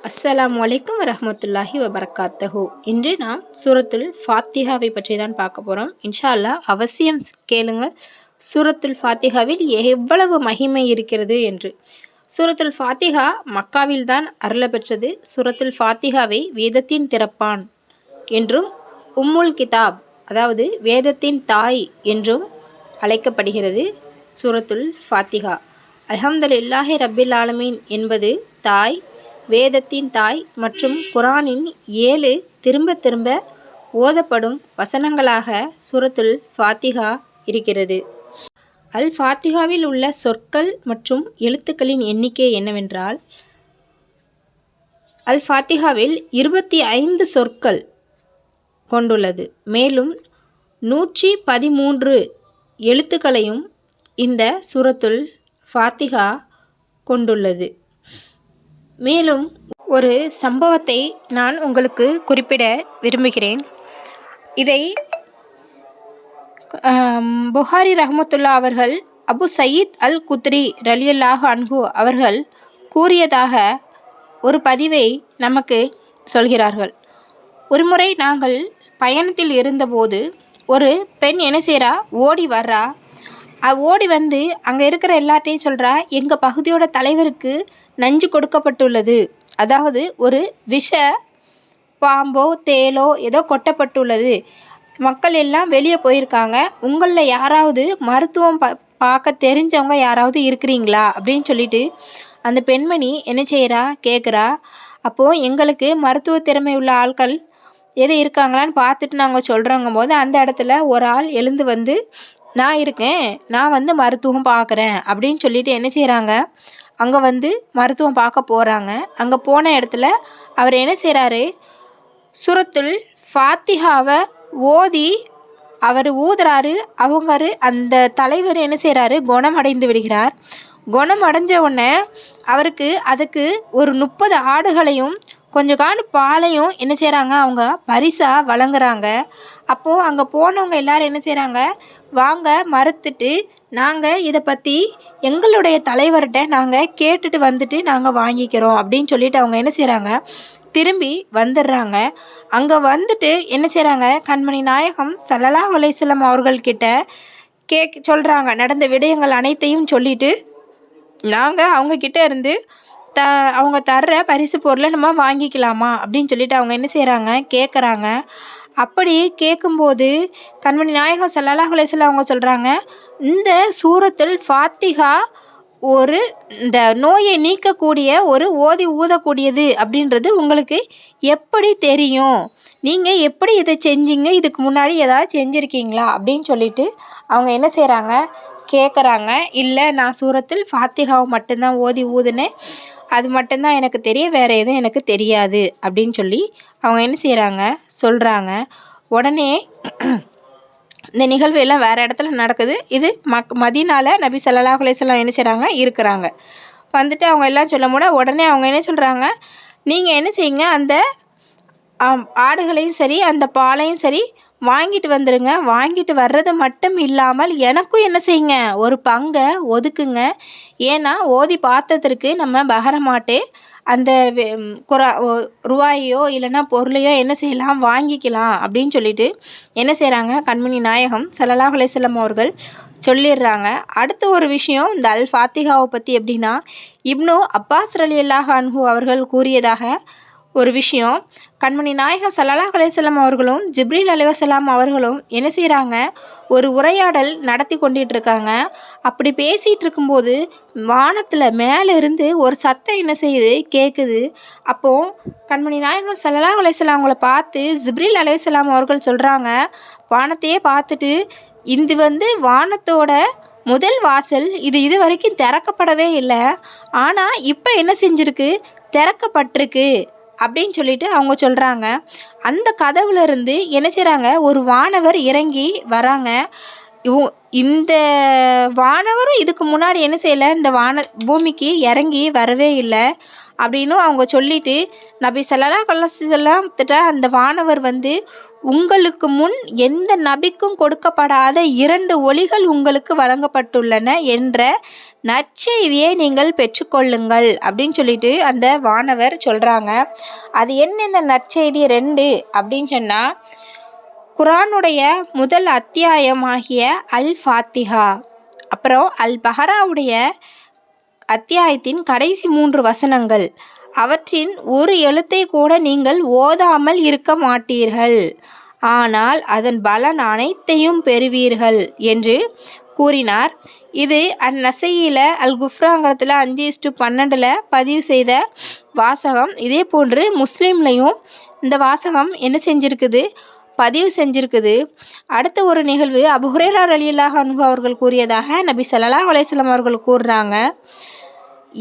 அஸ்ஸலாமு அலைக்கும் வரஹ்மத்துல்லாஹி வபரகாத்தஹு. இன்று நாம் சூரத்துல் ஃபாத்திஹாவை பற்றி தான் பார்க்க போகிறோம். இன்ஷா அல்லாஹ் அவசியம் கேளுங்க, சூரத்துல் ஃபாத்திஹாவில் எவ்வளவு மகிமை இருக்கிறது என்று. சூரத்துல் ஃபாத்திஹா மக்காவில் தான் அருள பெற்றது. சூரத்துல் ஃபாத்திஹாவை வேதத்தின் திறப்பான் என்றும் உம்முல் கிதாப், அதாவது வேதத்தின் தாய் என்றும் அழைக்கப்படுகிறது. சூரத்துல் ஃபாத்திஹா அல்ஹம்துலில்லாஹி ரப்பில் ஆலமீன் என்பது தாய், வேதத்தின் தாய் மற்றும் குரானின் 7 திரும்ப திரும்ப ஓதப்படும் வசனங்களாக சூரத்துல் ஃபாத்திஹா இருக்கிறது. அல் ஃபாத்திஹாவில் உள்ள சொற்கள் மற்றும் எழுத்துக்களின் எண்ணிக்கை என்னவென்றால், அல் ஃபாத்திஹாவில் 25 சொற்கள் கொண்டுள்ளது. மேலும் 113 எழுத்துக்களையும் இந்த சூரத்துல் ஃபாத்திஹா கொண்டுள்ளது. மேலும் ஒரு சம்பவத்தை நான் உங்களுக்கு குறிப்பிட விரும்புகிறேன். இதை புகாரி ரஹ்மத்துல்லா அவர்கள் அபு சயீத் அல் குத்ரி ரலியல்லாஹு அன்ஹு அவர்கள் கூறியதாக ஒரு பதிவை நமக்கு சொல்கிறார்கள். ஒருமுறை நாங்கள் பயணத்தில் இருந்தபோது ஒரு பெண் என்ன செய்கிறா, ஓடி வர்றா. ஓடி வந்து அங்கே இருக்கிற எல்லார்ட்டையும் சொல்கிறா, எங்கள் பகுதியோட தலைவருக்கு நஞ்சு கொடுக்கப்பட்டுள்ளது, அதாவது ஒரு விஷ பாம்போ தேலோ ஏதோ கொட்டப்பட்டுள்ளது, மக்கள் எல்லாம் வெளியே போயிருக்காங்க, உங்களில் யாராவது மருத்துவம் பார்க்க தெரிஞ்சவங்க யாராவது இருக்கிறீங்களா அப்படின்னு சொல்லிட்டு அந்த பெண்மணி என்ன செய்கிறா, கேட்குறா. அப்போது எங்களுக்கு மருத்துவ திறமை உள்ள ஆட்கள் எது இருக்காங்களான்னு பார்த்துட்டு நாங்கள் சொல்கிறோங்கும் போது அந்த இடத்துல ஒரு ஆள் எழுந்து வந்து, நான் இருக்கேன், நான் வந்து மருத்துவம் பார்க்குறேன் அப்படின்னு சொல்லிட்டு என்ன செய்கிறாங்க, அங்கே வந்து மருத்துவம் பார்க்க போகிறாங்க. அங்கே போன இடத்துல அவர் என்ன செய்கிறாரு, சூரத்துல் ஃபாத்திஹாவை ஓதி அவர் ஊதுறாரு. அந்த தலைவர் என்ன செய்கிறாரு, குணமடைந்து விடுகிறார். குணம் அடைஞ்ச உடனே அவருக்கு அதுக்கு ஒரு 30 ஆடுகளையும் கொஞ்சம் காண்டு பாலையும் என்ன செய்கிறாங்க, அவங்க பரிசாக வழங்குறாங்க. அப்போது அங்கே போனவங்க எல்லோரும் என்ன செய்கிறாங்க, வாங்க மறுத்துட்டு நாங்கள் இதை பற்றி எங்களுடைய தலைவர்கிட்ட நாங்கள் கேட்டுட்டு வந்துட்டு நாங்கள் வாங்கிக்கிறோம் அப்படின்னு சொல்லிட்டு அவங்க என்ன செய்கிறாங்க, திரும்பி வந்துடுறாங்க. அங்கே வந்துட்டு என்ன செய்கிறாங்க, கண்மணி நாயகம் ஸல்லல்லாஹு அலைஹி வஸல்லம் அவர்கள்கிட்ட சொல்கிறாங்க. நடந்த விடயங்கள் அனைத்தையும் சொல்லிவிட்டு நாங்கள் அவங்கக்கிட்ட இருந்து அவங்க தர்ற பரிசு பொருளை நம்ம வாங்கிக்கலாமா அப்படின்னு சொல்லிட்டு அவங்க என்ன செய்கிறாங்க, கேட்குறாங்க. அப்படி கேட்கும்போது கண்மணி நாயகம் ஸல்லல்லாஹு அலைஹி வஸல்லம் அவங்க சொல்கிறாங்க, இந்த சூரத்துல் ஃபாத்திஹா இந்த நோயை நீக்கக்கூடிய ஒரு ஓதி ஊதக்கூடியது அப்படின்றது உங்களுக்கு எப்படி தெரியும், நீங்கள் எப்படி இதை செஞ்சீங்க, இதுக்கு முன்னாடி ஏதாவது செஞ்சுருக்கீங்களா அப்படின்னு சொல்லிட்டு அவங்க என்ன செய்கிறாங்க, கேட்குறாங்க. இல்லை, நான் சூரத்துல் ஃபாத்திஹாவை மட்டும்தான் ஓதி ஊதுனேன், அது மட்டும்தான் எனக்கு தெரியும், வேறு எதுவும் எனக்கு தெரியாது அப்படின்னு சொல்லி அவங்க என்ன செய்கிறாங்க, சொல்கிறாங்க. உடனே இந்த நிகழ்வு எல்லாம் வேறு இடத்துல நடக்குது. இது மதீனாவில் நபி ஸல்லல்லாஹு அலைஹி வஸல்லம் என்ன செய்கிறாங்க, இருக்கிறாங்க. வந்துட்டு அவங்க எல்லாம் சொல்லும் போது உடனே அவங்க என்ன சொல்கிறாங்க, நீங்கள் என்ன செய்யுங்க, அந்த ஆடுகளையும் சரி அந்த பாலையும் சரி வாங்கிட்டு வந்துடுங்க. வாங்கிட்டு வர்றது மட்டும் இல்லாமல் எனக்கும் என்ன செய்யுங்க, ஒரு பங்கை ஒதுக்குங்க. ஏன்னா ஓதி பார்த்ததற்கு நம்ம பஹரமாட்டு அந்த ரூபாயோ இல்லைன்னா பொருளையோ என்ன செய்யலாம், வாங்கிக்கலாம் அப்படின்னு சொல்லிட்டு என்ன செய்கிறாங்க, கண்மணி நாயகம் ஸல்லல்லாஹு அலைஹி வஸல்லம் அவர்கள் சொல்லிடுறாங்க. அடுத்த ஒரு விஷயம் இந்த அல் ஃபாத்திஹாவை பற்றி எப்படின்னா, இப்னு அப்பாஸ் ரலியல்லாஹு அன்ஹு அவர்கள் கூறியதாக ஒரு விஷயம், கண்மணி நாயகம் ஸல்லல்லாஹு அலைஹி வஸல்லம் அவர்களும் ஜிப்ரீல் அலைஹிஸ்ஸலாம் அவர்களும் என்ன செய்கிறாங்க, ஒரு உரையாடல் நடத்தி கொண்டுட்டு இருக்காங்க. அப்படி பேசிகிட்டு இருக்கும்போது வானத்தில் மேலே இருந்து ஒரு சத்தம் என்ன செய்யுது, கேட்குது. அப்போது கண்மணி நாயகம் ஸல்லல்லாஹு அலைஹி வஸல்லம் அவங்கள பார்த்து ஜிப்ரீல் அலைஹிஸ்ஸலாம் அவர்கள் சொல்கிறாங்க, வானத்தையே பார்த்துட்டு, இது வந்து வானத்தோட முதல் வாசல், இது வரைக்கும் திறக்கப்படவே இல்லை, ஆனால் இப்போ என்ன செஞ்சுருக்கு, திறக்கப்பட்டிருக்கு அப்படின்னு சொல்லிட்டு அவங்க சொல்கிறாங்க. அந்த கதவுல இருந்து என்ன செய்கிறாங்க, ஒரு வானவர் இறங்கி வராங்க. இந்த வானவரும் இதுக்கு முன்னாடி என்ன செய்யலை, இந்த பூமிக்கு இறங்கி வரவே இல்லை அப்படின்னும் அவங்க சொல்லிட்டு, நபி ஸல்லல்லாஹு அலைஹி வஸல்லம் அந்த வானவர் வந்து, உங்களுக்கு முன் எந்த நபிக்கும் கொடுக்கப்படாத 2 ஒளிகள் உங்களுக்கு வழங்கப்பட்டுள்ளன என்ற நற்செய்தியை நீங்கள் பெற்றுக்கொள்ளுங்கள் அப்படின்னு சொல்லிட்டு அந்த வானவர் சொல்கிறாங்க. அது என்னென்ன நற்செய்தி 2 அப்படின்னு சொன்னால், குரானுடைய முதல் அத்தியாயமாகிய அல் ஃபாத்திஹா, அப்புறம் அல் பஹராவுடைய அத்தியாயத்தின் கடைசி 3 வசனங்கள், அவற்றின் ஒரு எழுத்தை கூட நீங்கள் ஓதாமல் இருக்க மாட்டீர்கள், ஆனால் அதன் பலன் அனைத்தையும் பெறுவீர்கள் என்று கூறினார். இது அந்நசையில் அல் குஃப்ராங்கிறதுல 5:12 பதிவு செய்த வாசகம். இதே போன்று முஸ்லீம்லையும் இந்த வாசகம் என்ன செஞ்சுருக்குது, பதிவு செஞ்சுருக்குது. அடுத்த ஒரு நிகழ்வு அபூ ஹுரைரா ரலியல்லாஹு அன்ஹு அவர்கள் கூறியதாக நபி ஸல்லல்லாஹு அலைஹி வஸல்லம் அவர்கள் கூறுறாங்க,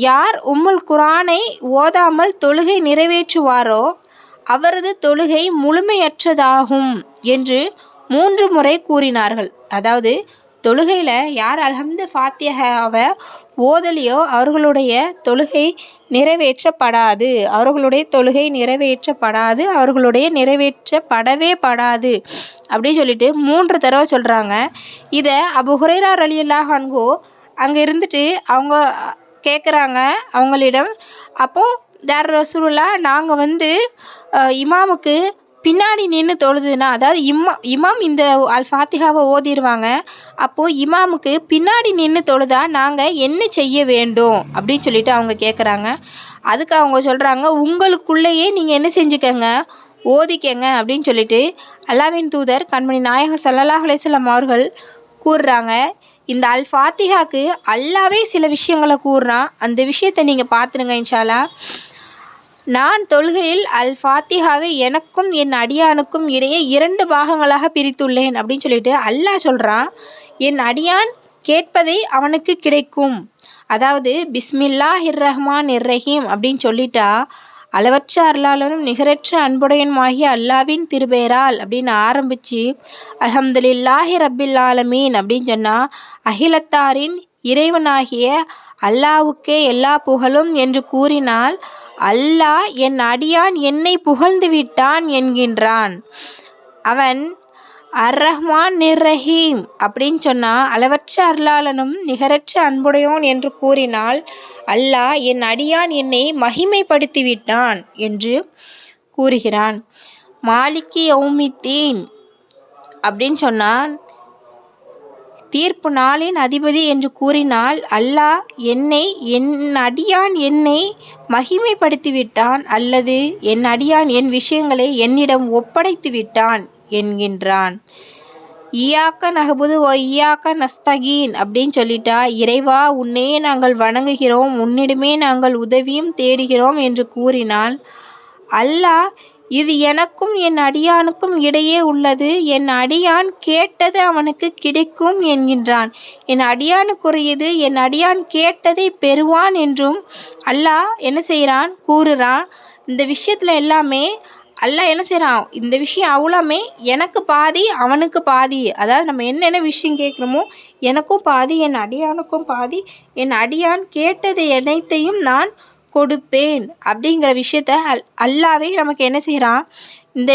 யார் உம்முல் குரானை ஓதாமல் தொழுகை நிறைவேற்றுவாரோ அவரது தொழுகை முழுமையற்றதாகும் என்று 3 முறை கூறினார்கள். அதாவது தொழுகையில் யார் அல்ஹம்து ஃபாத்திஹாவை ஓதலியோ அவர்களுடைய தொழுகை நிறைவேற்றப்படாது, நிறைவேற்றப்படவே படாது அப்படின்னு சொல்லிட்டு 3 தடவை சொல்கிறாங்க. இதை அபூ ஹுரைரா ரலியல்லாஹு அன்ஹு அங்கே இருந்துட்டு அவங்க கேட்குறாங்க அவங்களிடம், அப்போ யார் ரசூலுல்லாஹ், நாங்கள் வந்து இமாமுக்கு பின்னாடி நின்று தொழுதுன்னா, அதாவது இமாம் இந்த அல் ஃபாத்திஹாவை ஓதிடுவாங்க, அப்போது இமாமுக்கு பின்னாடி நின்று தொழுதா நாங்கள் என்ன செய்ய வேண்டும் அப்படின்னு சொல்லிட்டு அவங்க கேட்குறாங்க. அதுக்கு அவங்க சொல்கிறாங்க, உங்களுக்குள்ளேயே நீங்கள் என்ன செஞ்சுக்கங்க, ஓதிக்கங்க அப்படின்னு சொல்லிட்டு அல்லாஹ்வின் தூதர் கண்மணி நாயகம் ஸல்லல்லாஹு அலைஹி வஸல்லம் அவர்கள் கூறுறாங்க. இந்த அல் ஃபாத்திஹாக்கு அல்லாவே சில விஷயங்களை கூறுறான். அந்த விஷயத்தை நீங்கள் பார்த்துடுங்க இன்ஷா அல்லாஹ். நான் தொழுகையில் அல் ஃபாத்திஹாவை எனக்கும் என் அடியானுக்கும் இடையே 2 பாகங்களாக பிரித்துள்ளேன் அப்படின்னு சொல்லிட்டு அல்லாஹ் சொல்கிறான். என் அடியான் கேட்பதை அவனுக்கு கிடைக்கும். அதாவது பிஸ்மில்லாஹிர் ரஹ்மானிர் ரஹீம் அப்படின்னு சொல்லிட்டா, அளவற்ற அருளாளனும் நிகரற்ற அன்புடையனுமாகிய அல்லாவின் திருபெயரால் அப்படின்னு ஆரம்பித்து அல்ஹம்துலில்லாஹி ரப்பில் ஆலமீன் அப்படின்னு சொன்னால், அகிலத்தாரின் இறைவனாகிய அல்லாவுக்கே எல்லா புகழும் என்று கூறினால், அல்லாஹ் என் அடியான் என்னை புகழ்ந்து விட்டான் என்கின்றான். அவன் அர் ரஹ்மான் நிர் ரஹீம் அப்படின்னு சொன்னால், அளவற்ற அருளாளனும் நிகரற்ற அன்புடையோன் என்று கூறினால், அல்லாஹ் என் அடியான் என்னை மகிமைப்படுத்தி விட்டான் என்று கூறுகிறான். மாலிகி யௌமித்தீன் அப்படின்னு சொன்னால், தீர்ப்பு நாளின் அதிபதி என்று கூறினால், அல்லாஹ் என் அடியான் என்னை மகிமைப்படுத்தி விட்டான், அல்லது என் அடியான் என் விஷயங்களை என்னிடம் ஒப்படைத்து விட்டான் என்கின்றான். ஈயாக்க நஹ்புது வ ஈயாக்க நஸ்தகீன் அப்படின்னு சொல்லிட்டா, இறைவா உன்னையே நாங்கள் வணங்குகிறோம், உன்னிடமே நாங்கள் உதவியும் தேடுகிறோம் என்று கூறினால், அல்லாஹ் இது எனக்கும் என் அடியானுக்கும் இடையே உள்ளது, என் அடியான் கேட்டது அவனுக்கு கிடைக்கும் என்கின்றான். என் அடியானுக்குரியது என் அடியான் கேட்டதை பெறுவான் என்றும் அல்லாஹ் என்ன செய்கிறான், கூறுறான். இந்த விஷயத்தில் எல்லாமே அல்லாஹ் என்ன செய்கிறான், இந்த விஷயம் அவ்வளோமே எனக்கு பாதி அவனுக்கு பாதி, அதாவது நம்ம என்னென்ன விஷயம் கேட்குறோமோ எனக்கும் பாதி என் அடியானுக்கும் பாதி, என் அடியான் கேட்டதை அனைத்தையும் நான் கொடுப்பேன் அப்படிங்கிற விஷயத்த அல்லாவே நமக்கு என்ன செய்கிறான், இந்த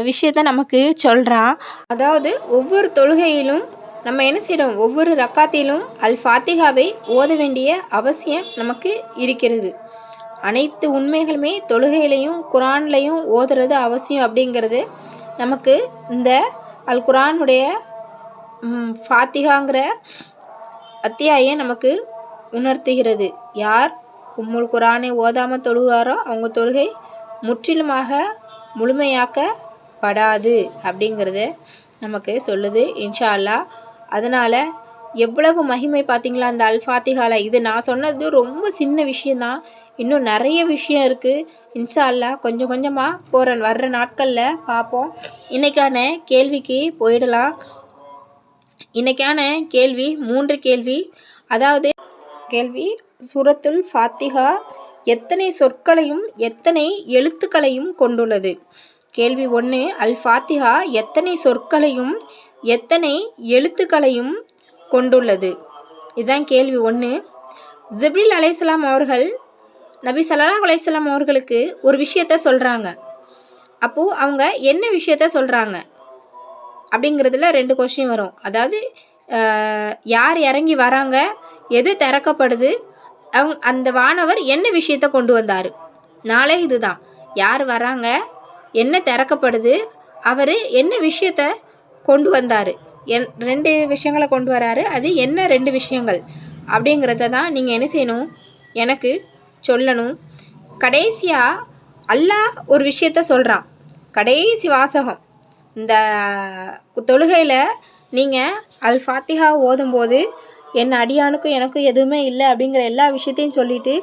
விஷயத்த நமக்கு சொல்கிறான். அதாவது ஒவ்வொரு தொழுகையிலும் நம்ம என்ன செய்யணும், ஒவ்வொரு ரக்காத்திலும் அல் ஃபாத்திஹாவை ஓத வேண்டிய அவசியம் நமக்கு இருக்கிறது. அனைத்து உண்மைகளுமே தொழுகையிலையும் குரான்லையும் ஓதுறது அவசியம் அப்படிங்கிறது நமக்கு இந்த அல் குரானுடைய ஃபாத்திஹாங்கிற அத்தியாயம் நமக்கு உணர்த்துகிறது. யார் உம்முல் குரானை ஓதாமல் தொழுகிறாரோ அவங்க தொழுகை முழுமையாக்கப்படாது அப்படிங்கிறத நமக்கு சொல்லுது இன்ஷா அல்லாஹ். அதனால் எவ்வளவு மகிமை பார்த்திங்களா அந்த அல் ஃபாத்திஹாவில். இது நான் சொன்னது ரொம்ப சின்ன விஷயந்தான், இன்னும் நிறைய விஷயம் இருக்குது. இன்ஷா அல்லாஹ் கொஞ்சம் கொஞ்சமாக வர்ற நாட்களில் பார்ப்போம். இன்றைக்கான கேள்விக்கு போயிடலாம். இன்றைக்கான கேள்வி 3 கேள்வி. அதாவது கேள்வி, சூரத்துல் ஃபாத்திஹா எத்தனை சொற்களையும் எத்தனை எழுத்துக்களையும் கொண்டுள்ளது? கேள்வி 1, அல் ஃபாத்திஹா எத்தனை சொற்களையும் எத்தனை எழுத்துக்களையும் கொண்டுள்ளது? இதுதான் கேள்வி 1. ஜிப்ரீல் அலைஹிஸ்ஸலாம் அவர்கள் நபி ஸல்லல்லாஹு அலைஹி வஸல்லம் அவர்களுக்கு ஒரு விஷயத்த சொல்கிறாங்க. அப்போது அவங்க என்ன விஷயத்த சொல்கிறாங்க அப்படிங்கிறதுல 2 கொஸ்டின் வரும். அதாவது யார் இறங்கி வராங்க, எது திறக்கப்படுது, அந்த வானவர் என்ன விஷயத்த கொண்டு வந்தார். நாளே இதுதான், யார் வராங்க, என்ன திறக்கப்படுது, அவர் என்ன விஷயத்த கொண்டு வந்தார், 2 விஷயங்களை கொண்டு வராரு. அது என்ன 2 விஷயங்கள் அப்படிங்கிறத தான் நீங்கள் என்ன செய்யணும், எனக்கு சொல்லணும். கடைசியாக அல்லாஹ் ஒரு விஷயத்த சொல்கிறான். கடைசி வாசகம் இந்த தொழுகையில் நீங்கள் அல் ஃபாத்திஹா ஓதும்போது என் அடியானுக்கும் எனக்கும் எதுவுமே இல்லை அப்படிங்கிற எல்லா விஷயத்தையும் சொல்லிவிட்டு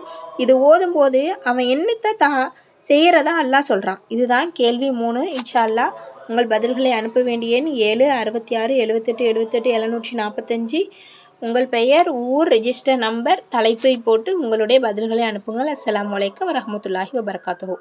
இது ஓதும்போது அவன் என்னத்தை செய்கிறதா அல்லாஹ் சொல்கிறான். இதுதான் கேள்வி 3. இன்ஷா அல்லாஹ் உங்கள் பதில்களை அனுப்ப வேண்டிய எண் 7 66 78 78 745. உங்கள் பெயர், ஊர், ரெஜிஸ்டர் நம்பர், தலைப்பை போட்டு உங்களுடைய பதில்களை அனுப்புங்கள். அஸ்ஸலாமு அலைக்கும் வரஹ்மத்துல்லாஹி வபரகாத்துஹு.